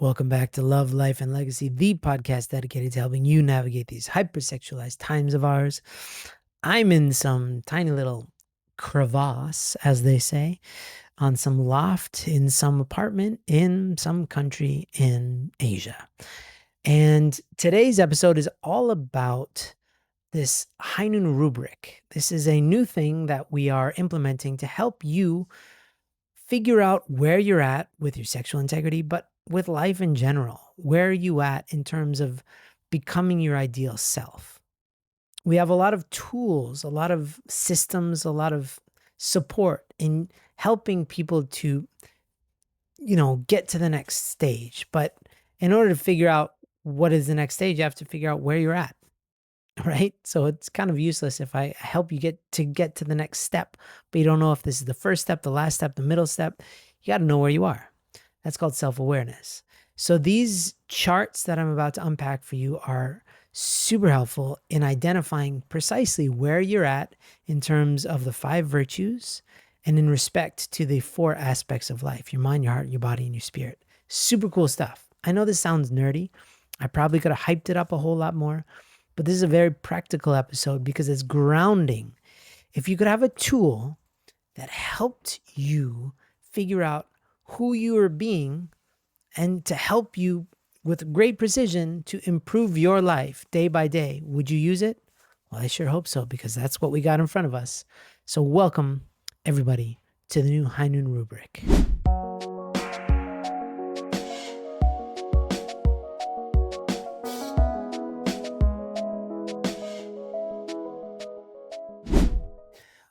Welcome back to Love, Life, and Legacy, the podcast dedicated to helping you navigate these hypersexualized times of ours. I'm in some tiny little crevasse, as they say, on some loft in some apartment in some country in Asia. And today's episode is all about this high noon rubric. This is a new thing that we are implementing to help you figure out where you're at with your sexual integrity, but with life in general. Where are you at in terms of becoming your ideal self? We have a lot of tools, a lot of systems, a lot of support in helping people to, get to the next stage. But in order to figure out what is the next stage, you have to figure out where you're at. Right? So it's kind of useless if I help you get to the next step, but you don't know if this is the first step, the last step, the middle step. You got to know where you are. That's called self-awareness. So these charts that I'm about to unpack for you are super helpful in identifying precisely where you're at in terms of the 5 virtues and in respect to the 4 aspects of life: your mind, your heart, your body, and your spirit. Super cool stuff. I know this sounds nerdy. I probably could have hyped it up a whole lot more, but this is a very practical episode because it's grounding. If you could have a tool that helped you figure out who you are being and to help you with great precision to improve your life day by day, would you use it? Well, I sure hope so, because that's what we got in front of us. So welcome, everybody, to the new High Noon Rubric.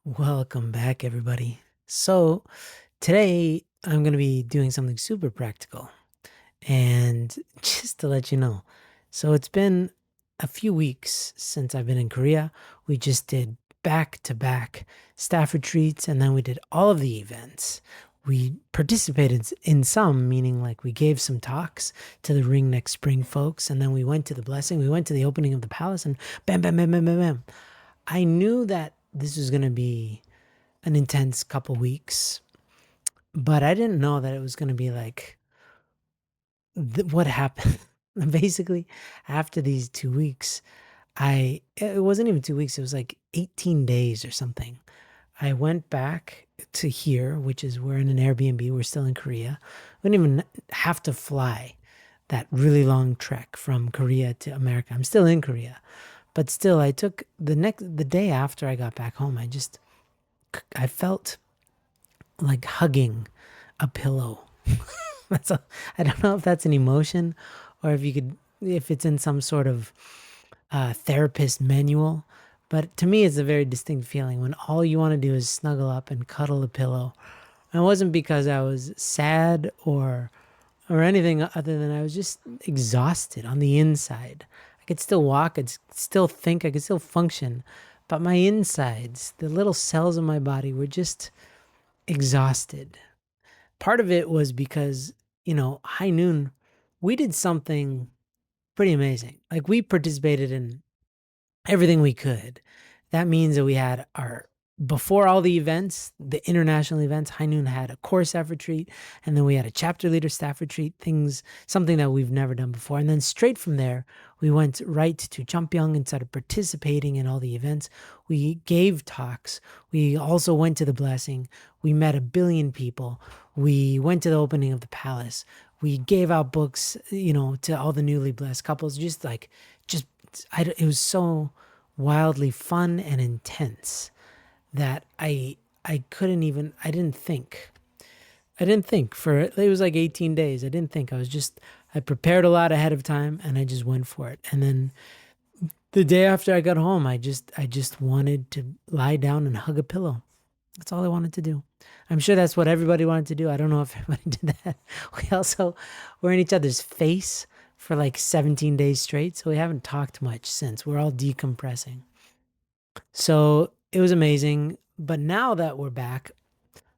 Welcome back, everybody. So today I'm going to be doing something super practical. And just to let you know, so it's been a few weeks since I've been in Korea. We just did back-to-back staff retreats, and then we did all of the events. We participated in some, meaning like we gave some talks to the Ring Next Spring folks, and then we went to the blessing. We went to the opening of the palace, and bam, bam, bam, bam, bam, bam. I knew that this was going to be an intense couple weeks, but I didn't know that it was going to be like what happened. Basically, after these 2 weeks, it wasn't even 2 weeks, it was like 18 days or something. I went back to here, which is we're in an Airbnb. We're still in Korea. We didn't even have to fly that really long trek from Korea to America. I'm still in Korea. But still, I took the day after I got back home, I felt like hugging a pillow. I don't know if that's an emotion or if it's in some sort of therapist manual, but to me, it's a very distinct feeling when all you want to do is snuggle up and cuddle a pillow. And it wasn't because I was sad or anything other than I was just exhausted on the inside. I could still walk, I could still think, I could still function, but my insides, the little cells of my body, were just exhausted. Part of it was because, High Noon, we did something pretty amazing. Like, we participated in everything we could. That means that we had before all the events, the international events, High Noon had a core staff retreat, and then we had a chapter leader staff retreat, something that we've never done before. And then straight from there, we went right to Cheongbyeong and started participating in all the events. We gave talks. We also went to the blessing. We met 1 billion people. We went to the opening of the palace. We gave out books, to all the newly blessed couples. It was so wildly fun and intense that I didn't think. It was like 18 days. I didn't think. I prepared a lot ahead of time and I just went for it. And then the day after I got home, I just wanted to lie down and hug a pillow. That's all I wanted to do. I'm sure that's what everybody wanted to do. I don't know if everybody did that. We also were in each other's face for like 17 days straight. So we haven't talked much since. We're all decompressing. So it was amazing. But now that we're back,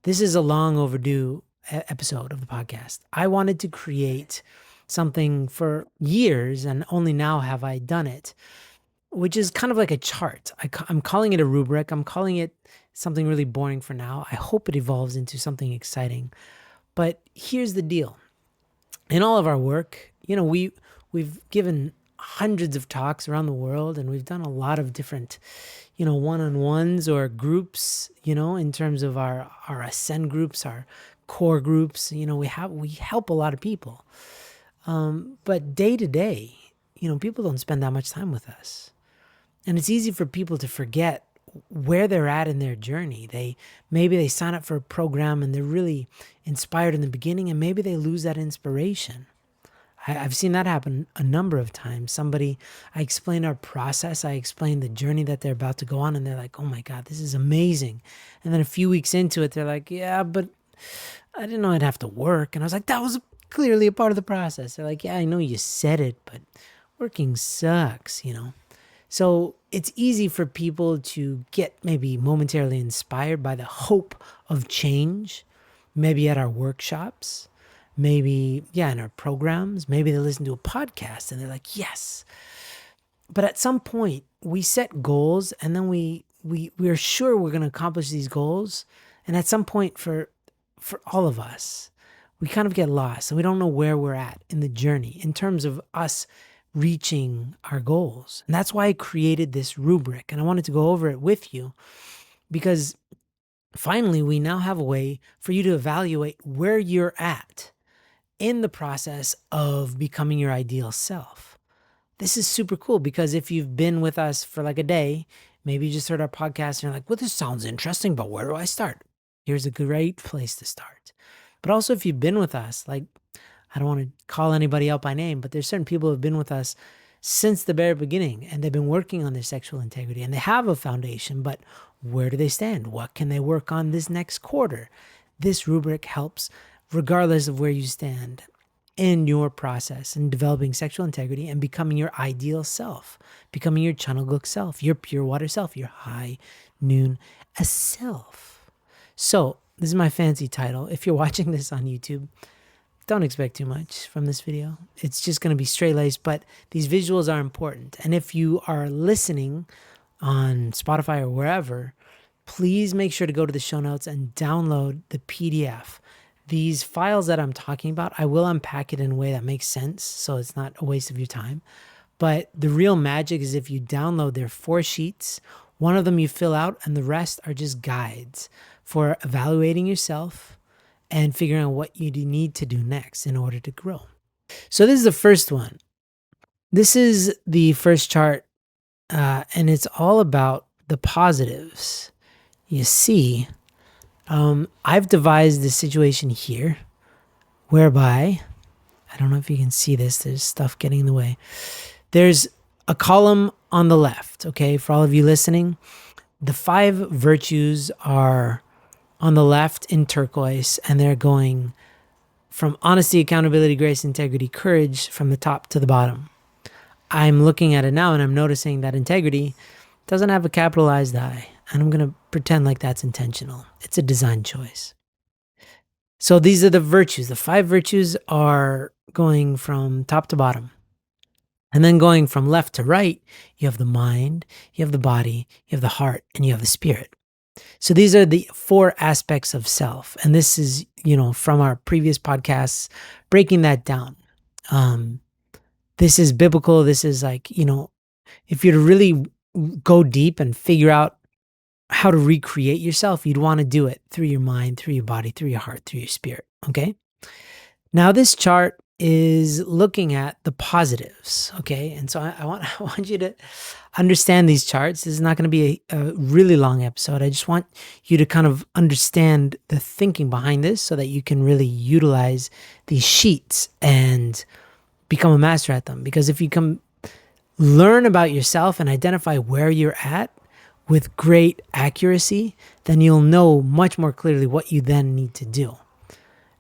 this is a long overdue episode of the podcast. I wanted to create something for years, and only now have I done it, which is kind of like a chart. I'm calling it a rubric. I'm calling it something really boring for now. I hope it evolves into something exciting. But here's the deal. in all of our work, we've given hundreds of talks around the world, and we've done a lot of different, one-on-ones or groups, in terms of our ascend groups, our core groups. We help a lot of people. But day to day, people don't spend that much time with us. And it's easy for people to forget where they're at in their journey. Maybe they sign up for a program and they're really inspired in the beginning, and maybe they lose that inspiration. I've seen that happen a number of times. I explain our process, I explain the journey that they're about to go on, and they're like, oh my God, this is amazing. And then a few weeks into it, they're like, yeah, but I didn't know I'd have to work. And I was like, that was clearly a part of the process. They're like, yeah, I know you said it, but working sucks. So it's easy for people to get maybe momentarily inspired by the hope of change, maybe at our workshops, maybe, yeah, in our programs. Maybe they listen to a podcast and they're like, yes. But at some point, we set goals, and then we're sure we're going to accomplish these goals. And at some point, for all of us, we kind of get lost and we don't know where we're at in the journey in terms of us reaching our goals. And that's why I created this rubric, and I wanted to go over it with you, because finally we now have a way for you to evaluate where you're at in the process of becoming your ideal self. This is super cool, because if you've been with us for like a day, maybe you just heard our podcast and you're like, well, this sounds interesting, but where do I start? Here's a great place to start. But also, if you've been with us, like, I don't want to call anybody out by name, but there's certain people who have been with us since the very beginning, and they've been working on their sexual integrity, and they have a foundation, but where do they stand? What can they work on this next quarter? This rubric helps regardless of where you stand in your process in developing sexual integrity and becoming your ideal self, becoming your Chanuguk self, your pure water self, your high noon a self. So this is my fancy title. If you're watching this on YouTube, don't expect too much from this video. It's just going to be straight laced, but these visuals are important. And if you are listening on Spotify or wherever, please make sure to go to the show notes and download the PDF. These files that I'm talking about, I will unpack it in a way that makes sense, so it's not a waste of your time. But the real magic is if you download, there are 4 sheets. One of them you fill out, and the rest are just guides for evaluating yourself and figuring out what you need to do next in order to grow. So this is the first one. This is the first chart, and it's all about the positives. You see, I've devised this situation here whereby, I don't know if you can see this, there's stuff getting in the way. There's a column on the left, okay, for all of you listening. The 5 virtues are on the left in turquoise, and they're going from honesty, accountability, grace, integrity, courage, from the top to the bottom. I'm looking at it now, and I'm noticing that integrity doesn't have a capitalized I, and I'm going to pretend like that's intentional. It's a design choice. So these are the virtues. The 5 virtues are going from top to bottom. And then going from left to right, you have the mind, you have the body, you have the heart, and you have the spirit. So these are the 4 aspects of self. And this is, from our previous podcasts, breaking that down. This is biblical. This is like, if you're to really go deep and figure out how to recreate yourself, you'd want to do it through your mind, through your body, through your heart, through your spirit. Okay. Now this chart is looking at the positives. Okay. And so I want you to understand these charts. This is not going to be a really long episode. I just want you to kind of understand the thinking behind this so that you can really utilize these sheets and become a master at them. Because if you can learn about yourself and identify where you're at with great accuracy, then you'll know much more clearly what you then need to do.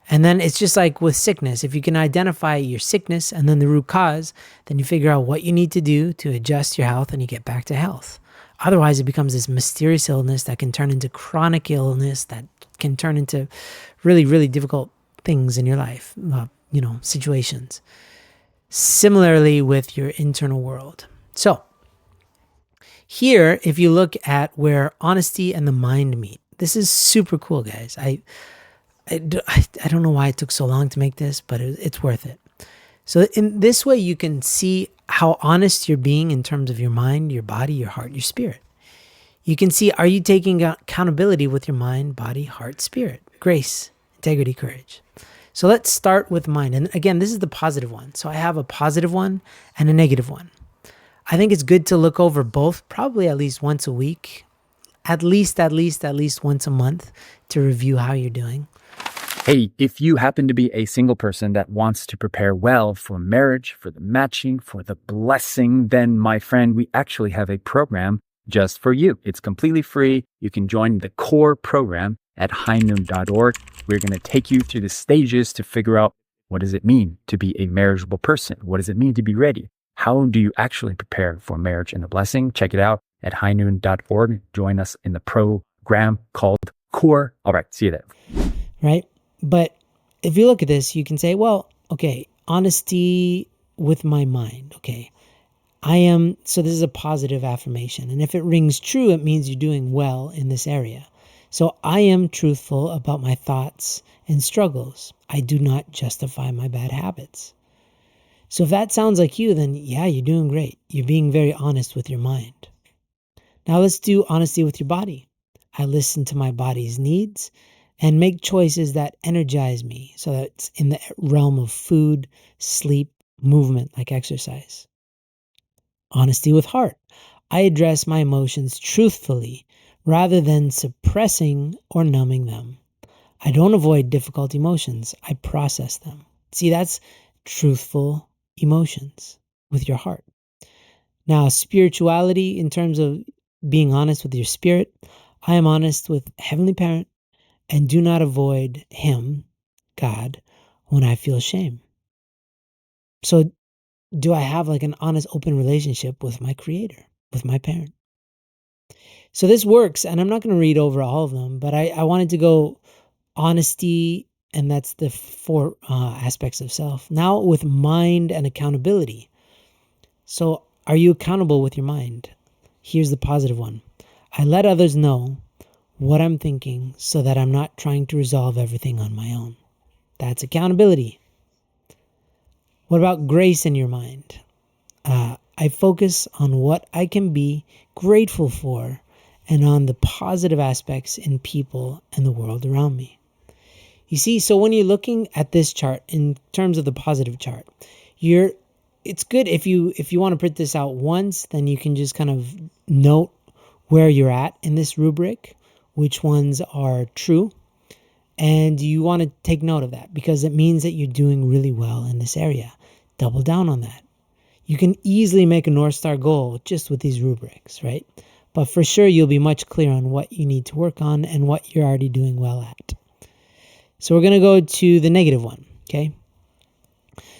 And then it's just like with sickness. If you can identify your sickness and then the root cause, then you figure out what you need to do to adjust your health and you get back to health. Otherwise, it becomes this mysterious illness that can turn into chronic illness, that can turn into really, really difficult things in your life, situations. Similarly with your internal world. So here, if you look at where honesty and the mind meet, this is super cool, guys. I don't know why it took so long to make this, but it's worth it. So in this way, you can see how honest you're being in terms of your mind, your body, your heart, your spirit. You can see, are you taking accountability with your mind, body, heart, spirit, grace, integrity, courage? So let's start with mind. And again, this is the positive one. So I have a positive one and a negative one. I think it's good to look over both, probably at least once a week, at least once a month, to review how you're doing. Hey, if you happen to be a single person that wants to prepare well for marriage, for the matching, for the blessing, then my friend, we actually have a program just for you. It's completely free. You can join the core program at highnoon.org. We're going to take you through the stages to figure out, what does it mean to be a marriageable person? What does it mean to be ready? How do you actually prepare for marriage and the blessing? Check it out at highnoon.org. Join us in the program called Core. All right, see you there. Right? But if you look at this, you can say, well, okay, honesty with my mind. Okay, so this is a positive affirmation. And if it rings true, it means you're doing well in this area. So I am truthful about my thoughts and struggles. I do not justify my bad habits. So if that sounds like you, then yeah, you're doing great. You're being very honest with your mind. Now let's do honesty with your body. I listen to my body's needs and make choices that energize me. So that's in the realm of food, sleep, movement, like exercise. Honesty with heart. I address my emotions truthfully rather than suppressing or numbing them. I don't avoid difficult emotions. I process them. See, that's truthful emotions with your heart. Now, spirituality, in terms of being honest with your spirit, I am honest with Heavenly Parent and do not avoid Him, God, when I feel shame. So, do I have like an honest, open relationship with my Creator, with my parent? So, this works, and I'm not going to read over all of them, but I wanted to go honesty, and that's the four aspects of self. Now, with mind and accountability. So, are you accountable with your mind? Here's the positive one. I let others know what I'm thinking so that I'm not trying to resolve everything on my own. That's accountability. What about grace in your mind? I focus on what I can be grateful for and on the positive aspects in people and the world around me. You see, so when you're looking at this chart in terms of the positive chart, it's good if you want to print this out once, then you can just kind of note where you're at in this rubric, which ones are true, and you want to take note of that because it means that you're doing really well in this area. Double down on that. You can easily make a North Star goal just with these rubrics, right? But for sure, you'll be much clearer on what you need to work on and what you're already doing well at. So we're going to go to the negative one, okay?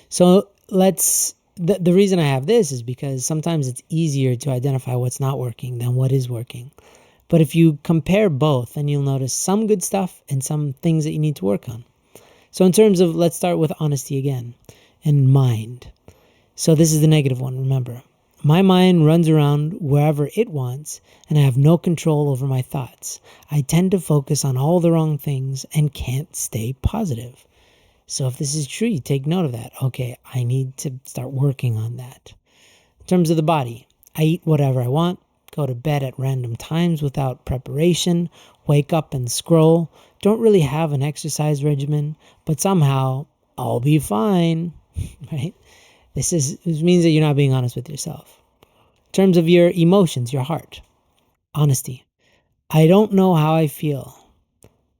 So the reason I have this is because sometimes it's easier to identify what's not working than what is working. But if you compare both, then you'll notice some good stuff and some things that you need to work on. So in terms of, let's start with honesty again and mind. So this is the negative one, remember. My mind runs around wherever it wants, and I have no control over my thoughts. I tend to focus on all the wrong things and can't stay positive. So if this is true, you take note of that. Okay, I need to start working on that. In terms of the body, I eat whatever I want, go to bed at random times without preparation, wake up and scroll, don't really have an exercise regimen, but somehow I'll be fine, right? This means that you're not being honest with yourself. In terms of your emotions, your heart, honesty. I don't know how I feel,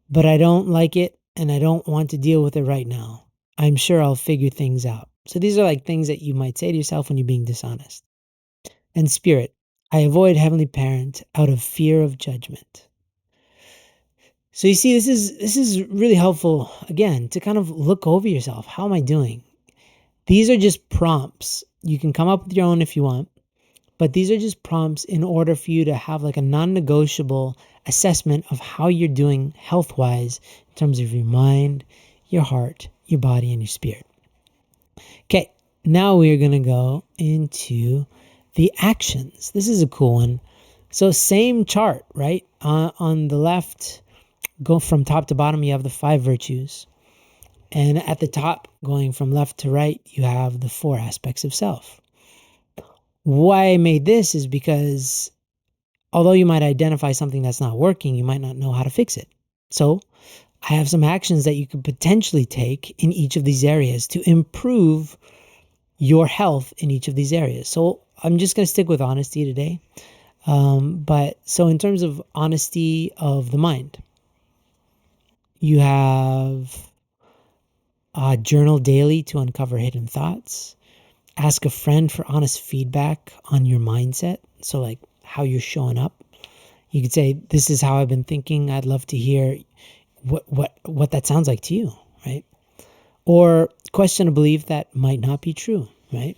but I don't like it and I don't want to deal with it right now. I'm sure I'll figure things out. So these are like things that you might say to yourself when you're being dishonest. And spirit. I avoid Heavenly Parent out of fear of judgment. So you see, this is really helpful, again, to kind of look over yourself. How am I doing? These are just prompts. You can come up with your own if you want, but these are just prompts in order for you to have like a non-negotiable assessment of how you're doing health-wise in terms of your mind, your heart, your body, and your spirit. Okay, now we're going to go into the actions. This is a cool one. So same chart, right? On the left, Go from top to bottom, you have the 5 virtues. And at the top, going from left to right, you have the 4 aspects of self. Why I made this is because although you might identify something that's not working, you might not know how to fix it. So I have some actions that you could potentially take in each of these areas to improve your health in each of these areas. So I'm just going to stick with honesty today. But so in terms of honesty of the mind, you have journal daily to uncover hidden thoughts. Ask a friend for honest feedback on your mindset. So like how you're showing up. You could say, "This is how I've been thinking. I'd love to hear what that sounds like to you," right? Or question a belief that might not be true, right?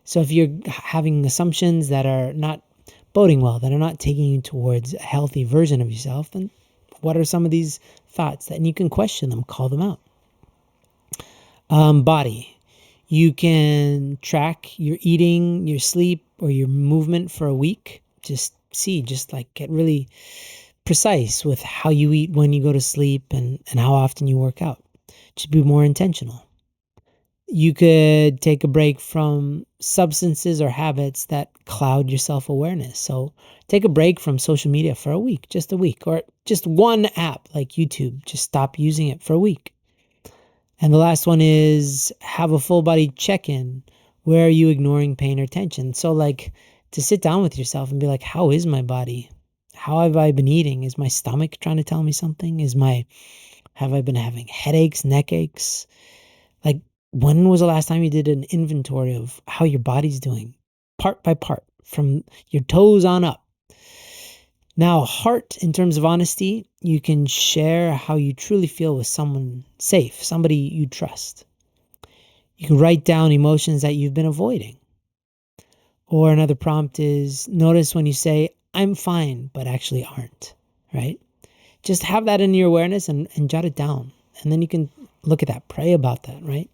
So if you're having assumptions that are not boding well, that are not taking you towards a healthy version of yourself, then what are some of these thoughts? And you can question them, call them out. Body. You can track your eating, your sleep, or your movement for a week. Just like get really precise with how you eat, when you go to sleep, and how often you work out. Just be more intentional. You could take a break from substances or habits that cloud your self awareness. So take a break from social media for a week, just a week, or just one app like YouTube. Just stop using it for a week. And the last one is have a full body check in. Where are you ignoring pain or tension? So, like, to sit down with yourself and be like, how is my body? How have I been eating? Is my stomach trying to tell me something? Have I been having headaches, neck aches? Like, when was the last time you did an inventory of how your body's doing, part by part, from your toes on up? Now, heart, in terms of honesty, you can share how you truly feel with someone safe, somebody you trust. You can write down emotions that you've been avoiding. Or another prompt is notice when you say, I'm fine, but actually aren't, right? Just have that in your awareness and jot it down. And then you can look at that, pray about that, right?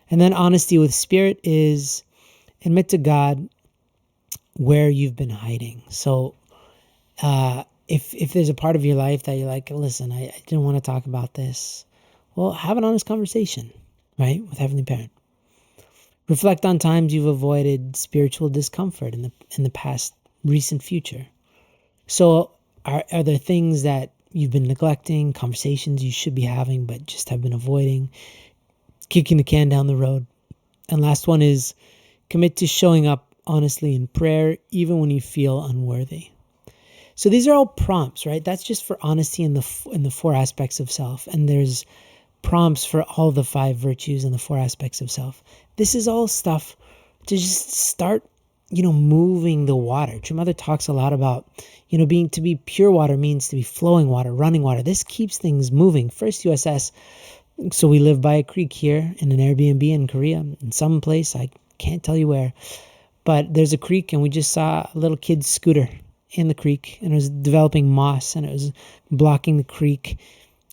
And then honesty with spirit is admit to God where you've been hiding. So if there's a part of your life that you're like, listen, I didn't want to talk about this, well, have an honest conversation, right, with Heavenly Parent. Reflect on times you've avoided spiritual discomfort in the past recent future. So are there things that you've been neglecting, conversations you should be having but just have been avoiding, kicking the can down the road? And last one is commit to showing up honestly in prayer even when you feel unworthy. So these are all prompts, right? That's just for honesty in the 4 aspects of self. And there's prompts for all the 5 virtues and the 4 aspects of self. This is all stuff to just start, moving the water. True Mother talks a lot about, to be pure water means to be flowing water, running water. This keeps things moving. First USS. So we live by a creek here in an Airbnb in Korea, in some place, I can't tell you where, but there's a creek and we just saw a little kid's scooter in the creek and it was developing moss and it was blocking the creek.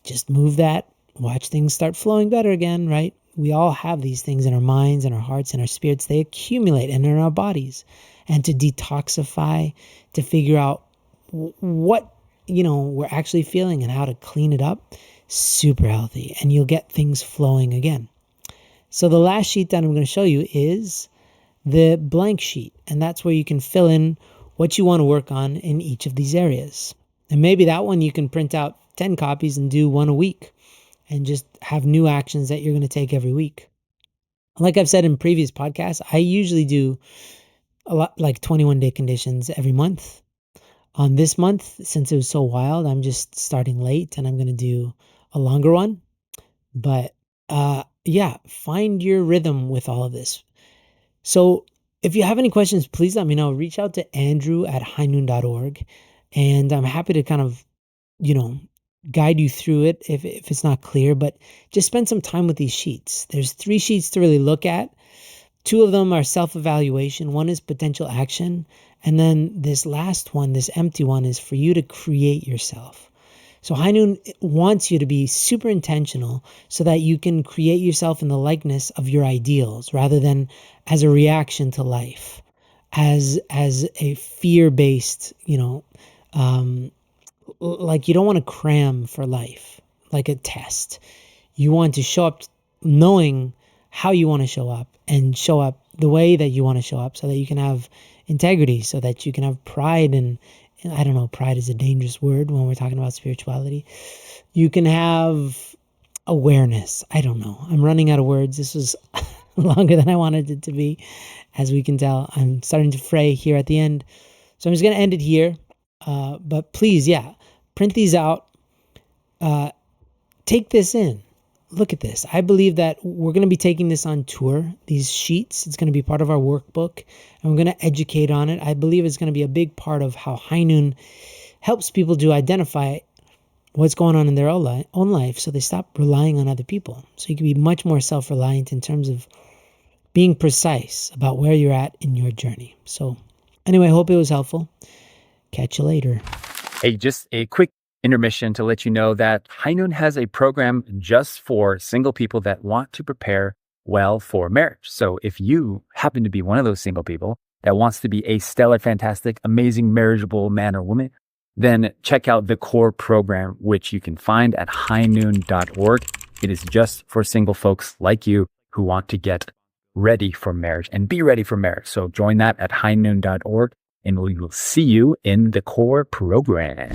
Just move that, watch things start flowing better again, right? We all have these things in our minds and our hearts and our spirits. They accumulate and in our bodies. And to detoxify, to figure out what, we're actually feeling and how to clean it up, super healthy. And you'll get things flowing again. So the last sheet that I'm going to show you is the blank sheet. And that's where you can fill in what you want to work on in each of these areas. And maybe that one you can print out 10 copies and do one a week and just have new actions that you're going to take every week. Like I've said in previous podcasts, I usually do a lot like 21-day conditions every month. On this month, since it was so wild, I'm just starting late and I'm going to do a longer one. But yeah, find your rhythm with all of this. So if you have any questions, please let me know. Reach out to andrew@highnoon.org. And I'm happy to kind of, guide you through it if it's not clear. But just spend some time with these sheets. There's 3 sheets to really look at. 2 of them are self-evaluation. One is potential action. And then this last one, this empty one, is for you to create yourself. So High Noon wants you to be super intentional so that you can create yourself in the likeness of your ideals rather than as a reaction to life, as a fear-based, like you don't want to cram for life like a test. You want to show up knowing how you want to show up and show up the way that you want to show up so that you can have integrity, so that you can have pride. And I don't know, pride is a dangerous word when we're talking about spirituality. You can have awareness. I don't know. I'm running out of words. This was longer than I wanted it to be. As we can tell, I'm starting to fray here at the end. So I'm just going to end it here. But please, yeah, print these out. Take this in. Look at this. I believe that we're going to be taking this on tour, these sheets. It's going to be part of our workbook, and we're going to educate on it. I believe it's going to be a big part of how High Noon helps people to identify what's going on in their own life so they stop relying on other people. So you can be much more self-reliant in terms of being precise about where you're at in your journey. So anyway, I hope it was helpful. Catch you later. Hey, just a quick intermission to let you know that High Noon has a program just for single people that want to prepare well for marriage. So if you happen to be one of those single people that wants to be a stellar, fantastic, amazing, marriageable man or woman, then check out the core program, which you can find at highnoon.org. It is just for single folks like you who want to get ready for marriage and be ready for marriage. So join that at highnoon.org, and we will see you in the core program.